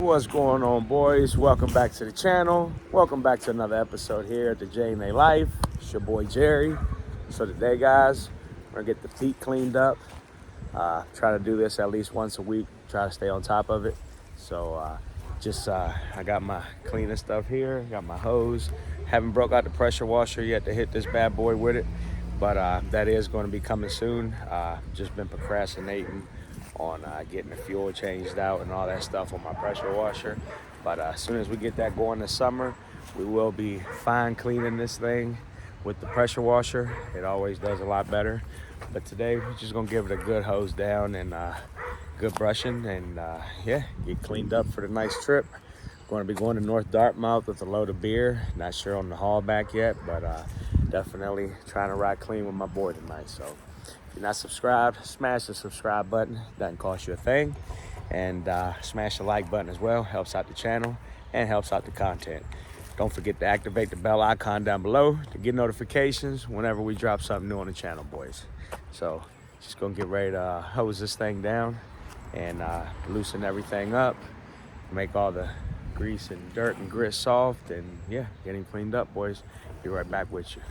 What's going on, boys? Welcome back to the channel. Welcome back to another episode here at the J and A Life. It's your boy Jerry. So today, guys, we're gonna get the feet cleaned up. Try to do this at least once a week. Try to stay on top of it. So I got my cleaning stuff here. Got my hose. Haven't broke out the pressure washer yet to hit this bad boy with it, but that is going to be coming soon. Just been procrastinating on getting the fuel changed out and all that stuff on my pressure washer. But as soon as we get that going this summer, we will be fine cleaning this thing with the pressure washer. It always does a lot better. But today we're just gonna give it a good hose down and good brushing and yeah, get cleaned up for the nice trip. Going to be going to North Dartmouth with a load of beer. Not sure on the haul back yet, but definitely trying to ride clean with my boy tonight. So if you're not subscribed, smash the subscribe button. Doesn't cost you a thing. And smash the like button as well. Helps out the channel and helps out the content. Don't forget to activate the bell icon down below to get notifications whenever we drop something new on the channel, boys. So just gonna get ready to hose this thing down and loosen everything up, make all the grease and dirt and grit soft, and yeah, getting cleaned up, boys. Be right back with you.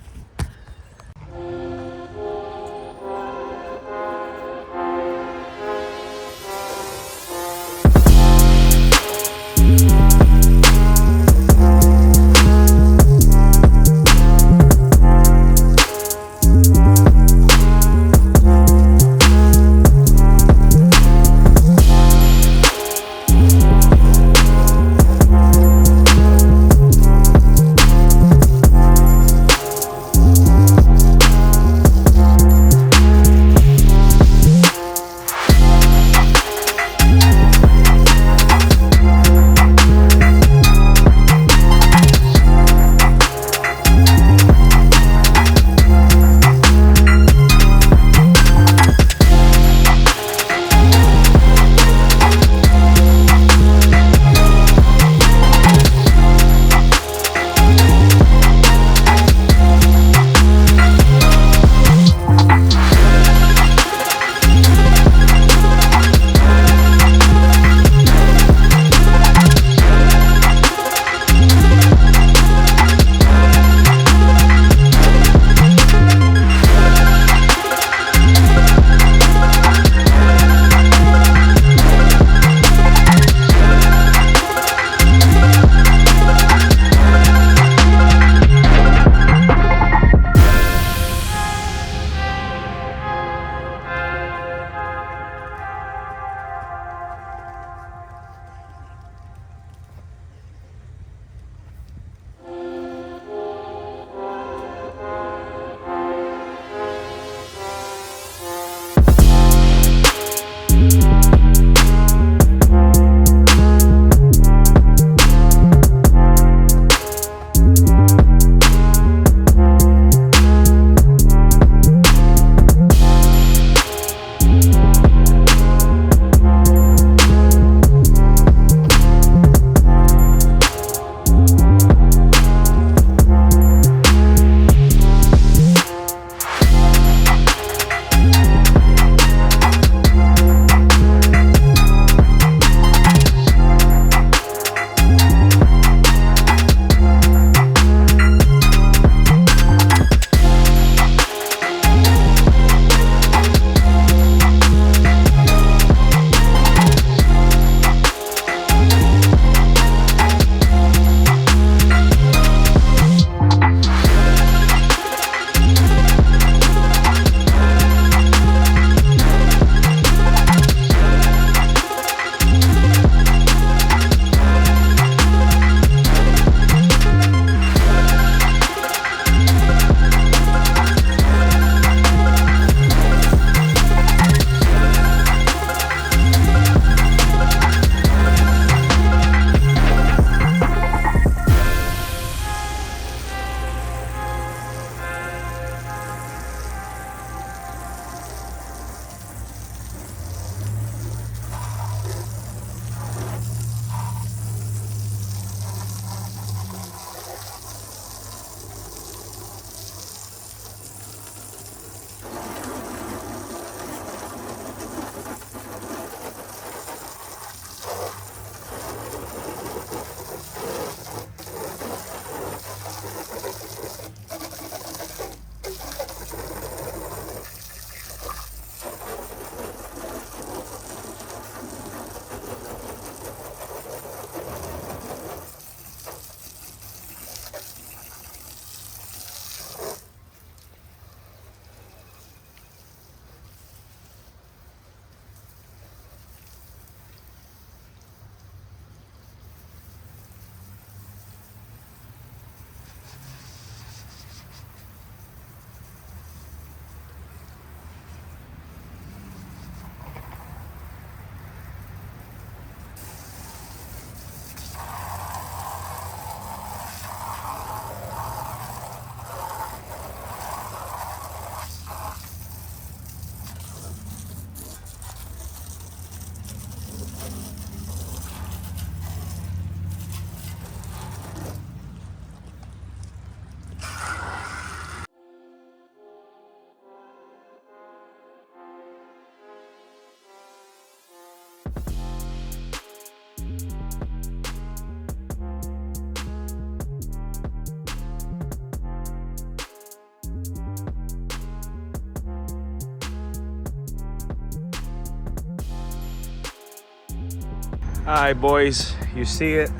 All right, boys, you see it.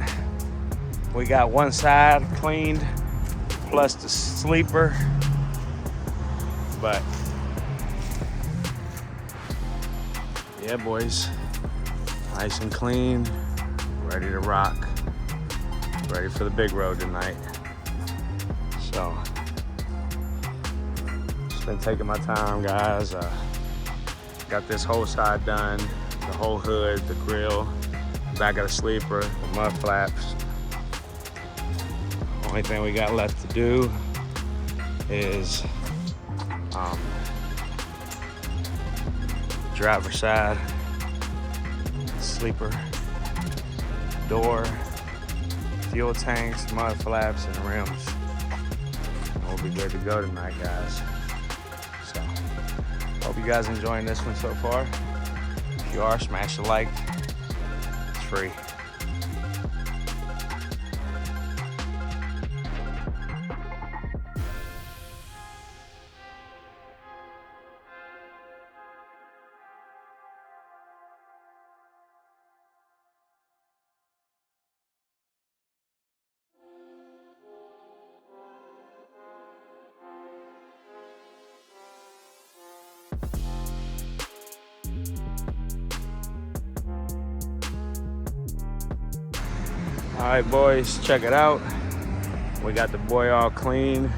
We got one side cleaned, plus the sleeper. But yeah, boys, nice and clean, ready to rock, ready for the big road tonight. So, just been taking my time, guys. Got this whole side done, the whole hood, the grill, back of the sleeper, the mud flaps. Only thing we got left to do is driver's side, sleeper, door, fuel tanks, mud flaps, and rims. And we'll be good to go tonight, guys. So, hope you guys enjoying this one so far. If you are, smash a like. It's free. All right, boys, check it out. We got the boy all clean,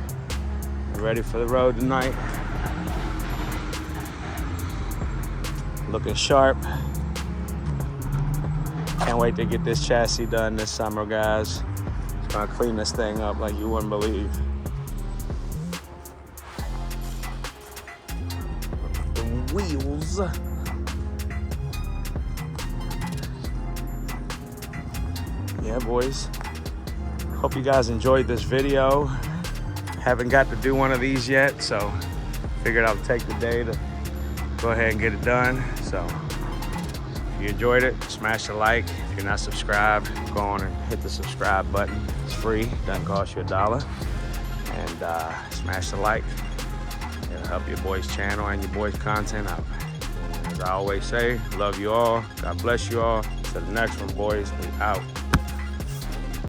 ready for the road tonight. Looking sharp. Can't wait to get this chassis done this summer, guys. It's gonna clean this thing up like you wouldn't believe. The wheels. Yeah, boys, hope you guys enjoyed this video. Haven't got to do one of these yet, so figured I'll take the day to go ahead and get it done. So if you enjoyed it, smash the like. If you're not subscribed, go on and hit the subscribe button. It's free, doesn't cost you $1. And smash the like. It'll help your boy's channel and your boy's content out. As I always say, love you all. God bless you all. To the next one, boys. We out.